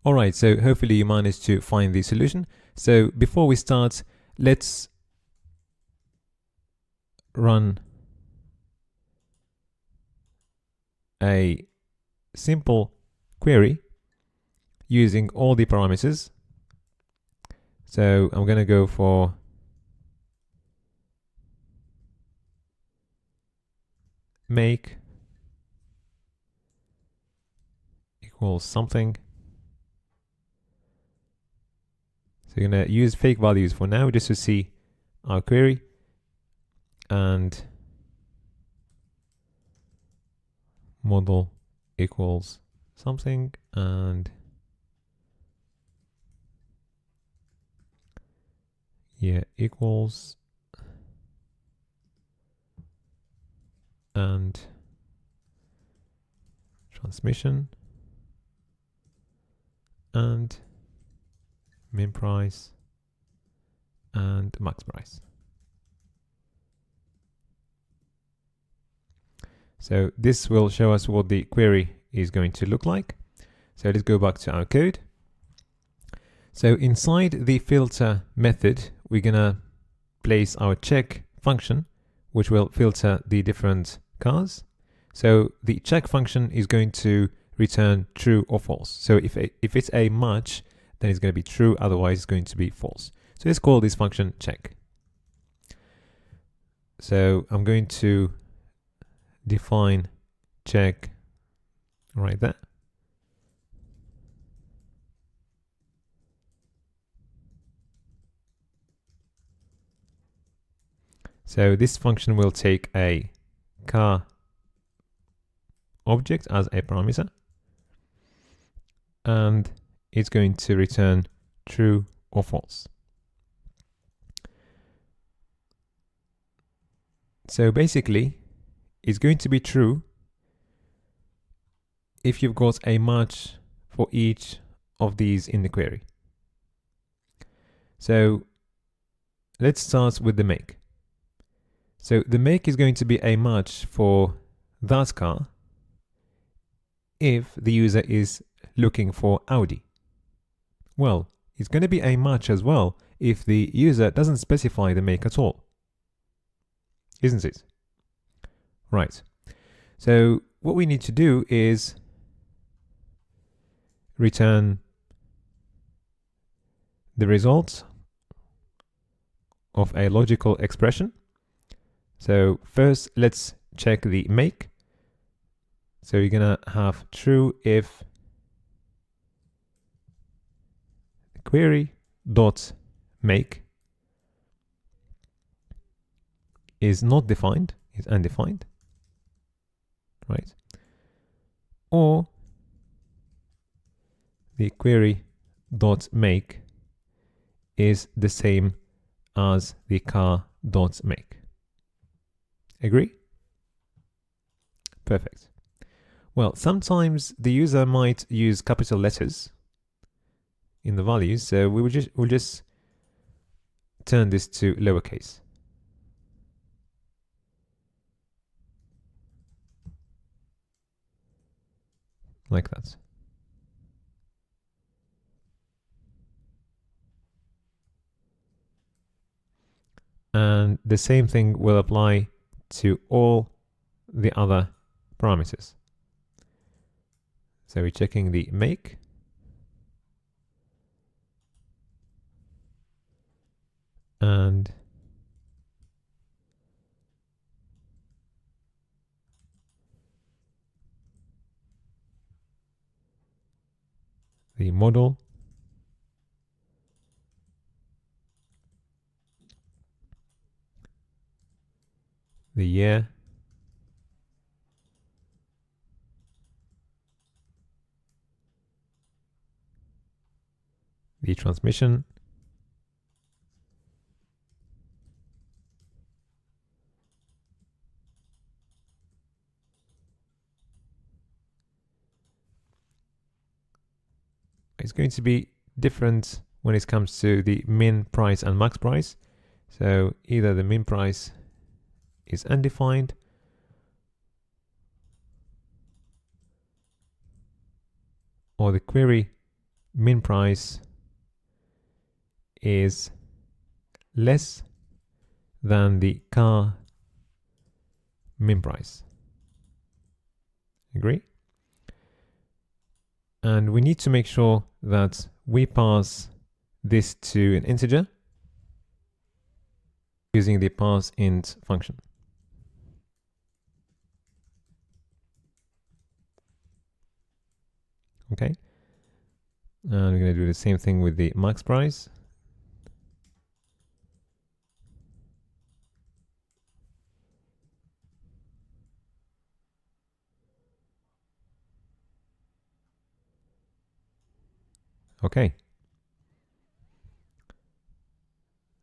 Alright, so hopefully you managed to find the solution. So before we start, let's run a simple query using all the parameters. So I'm going to go for make equals something. So you're going to use fake values for now just to see our query, and model equals something, and equals, and transmission, and min price, and max price. So this will show us what the query is going to look like. So let's go back to our code. So inside the filter method, we're gonna place our check function, which will filter the different cars. So the check function is going to return true or false. So if it's a match, then it's going to be true, otherwise it's going to be false. So let's call this function check. So I'm going to define check right there. So this function will take a car object as a parameter, and it's going to return true or false. So basically, it's going to be true if you've got a match for each of these in the query. So let's start with the make. So the make is going to be a match for that car if the user is looking for Audi. Well, it's going to be a match as well if the user doesn't specify the make at all, isn't it? Right. So what we need to do is return the result of a logical expression. So first, let's check the make. So you're gonna have true if query dot make is not defined, is undefined, right? Or the query dot make is the same as the car dot make. Agree? Perfect. Well, sometimes the user might use capital letters in the values, so we'll just turn this to lowercase. Like that. And the same thing will apply to all the other parameters. So we're checking the make, and the model, the year, the transmission, it's going to be different when it comes to the min price and max price. So either the min price is undefined, or the query min price is less than the car min price. Agree? And we need to make sure that we pass this to an integer using the parseInt function. Okay, and we're going to do the same thing with the max price. Okay,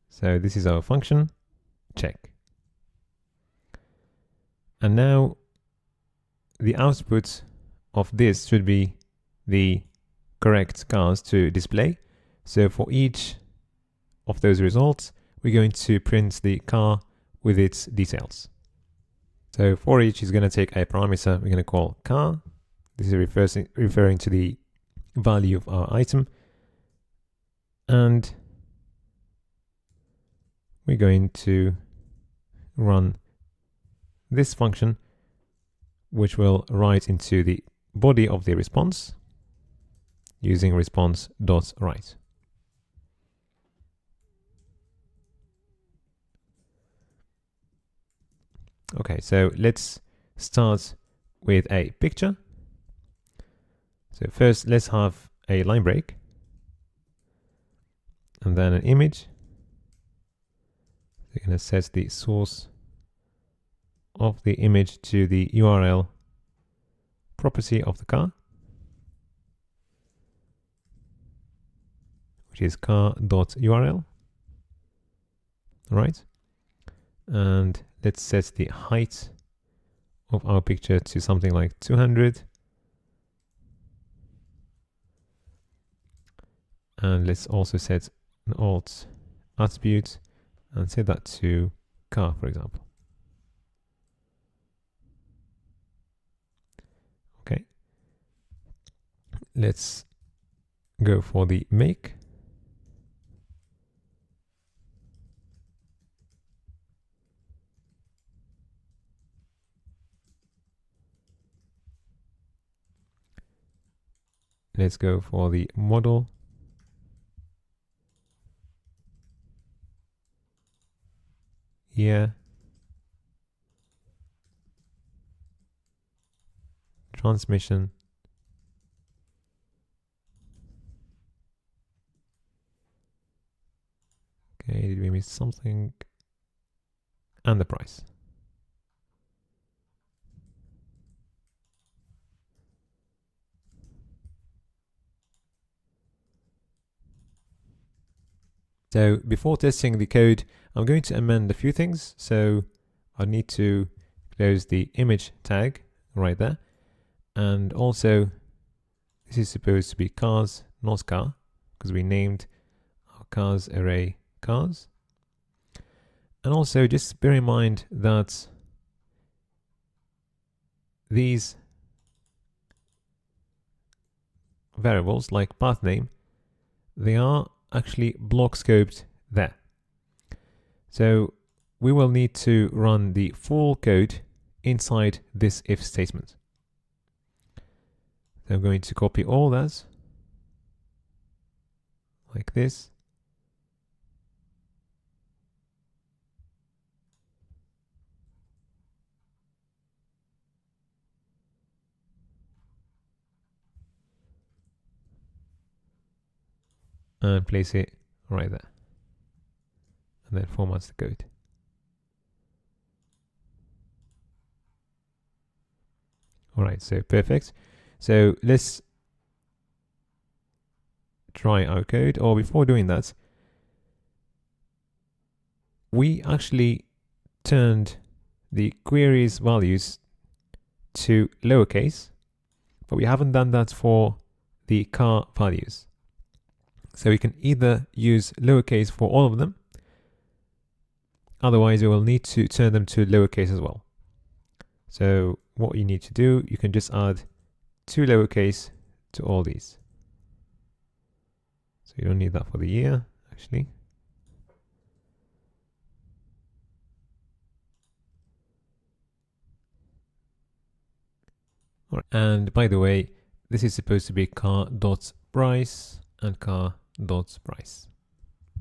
so this is our function, check. And now the output of this should be the correct cars to display. So for each of those results, we're going to print the car with its details. So for each is going to take a parameter we're going to call car. This is referring to the value of our item, and we're going to run this function, which will write into the body of the response using response.write. Okay, so let's start with a picture. So first, let's have a line break, and then an image. We're going to set the source of the image to the URL property of the car, which is car.url. Right, and let's set the height of our picture to something like 200. And let's also set an alt attribute and set that to car, for example. Okay. Let's go for the make. Let's go for the model. Here. Transmission. Okay, did we miss something? And the price. So before testing the code, I'm going to amend a few things. So I need to close the image tag right there. And also, this is supposed to be cars, not car, because we named our cars array cars. And also just bear in mind that these variables like path name, they are actually block scoped there. So we will need to run the full code inside this if statement. So I'm going to copy all that like this. And place it right there. And then format the code. All right, so perfect. So let's try our code. Or before doing that, we actually turned the query's values to lowercase, but we haven't done that for the car values. So we can either use lowercase for all of them, otherwise we will need to turn them to lowercase as well. So what you need to do, you can just add 2 lowercase to all these. So you don't need that for the year, actually. All right. And by the way, this is supposed to be car.price and car.price.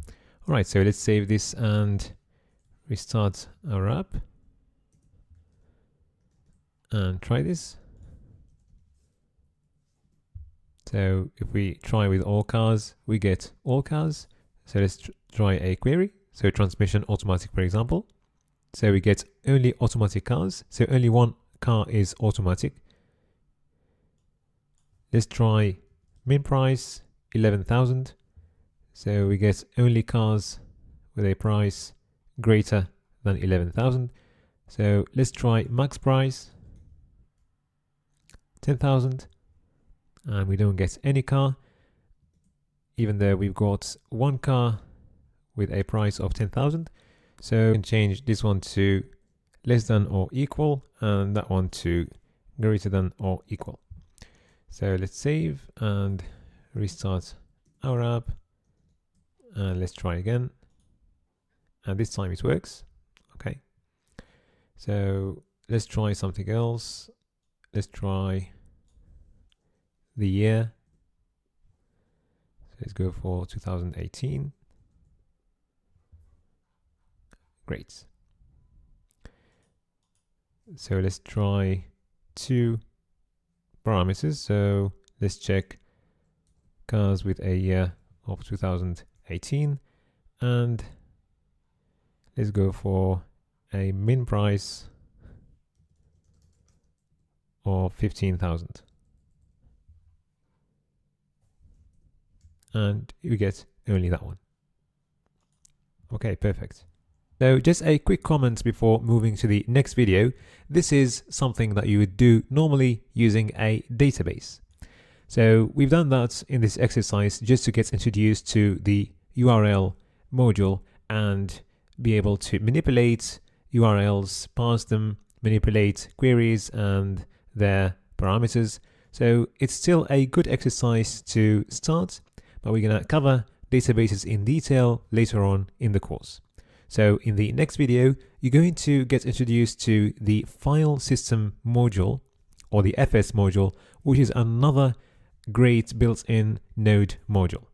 All right, so let's save this and restart our app and try this. So if we try with all cars, we get all cars. So let's try a query. So transmission automatic, for example. So we get only automatic cars. So only one car is automatic. Let's try min price 11,000. So we get only cars with a price greater than 11,000. So let's try max price 10,000. And we don't get any car, even though we've got one car with a price of 10,000. So we can change this one to less than or equal, and that one to greater than or equal. So let's save and restart our app, and let's try again. And this time it works. Okay. So let's try something else. Let's try the year. So let's go for 2018. Great. So let's try two parameters. So let's check cars with a year of 2018, and let's go for a min price of 15,000. And you get only that one. Okay, perfect. So just a quick comment before moving to the next video. This is something that you would do normally using a database. So we've done that in this exercise just to get introduced to the URL module and be able to manipulate URLs, parse them, manipulate queries and their parameters. So it's still a good exercise to start, but we're going to cover databases in detail later on in the course. So in the next video, you're going to get introduced to the file system module, or the FS module, which is another great built-in Node module.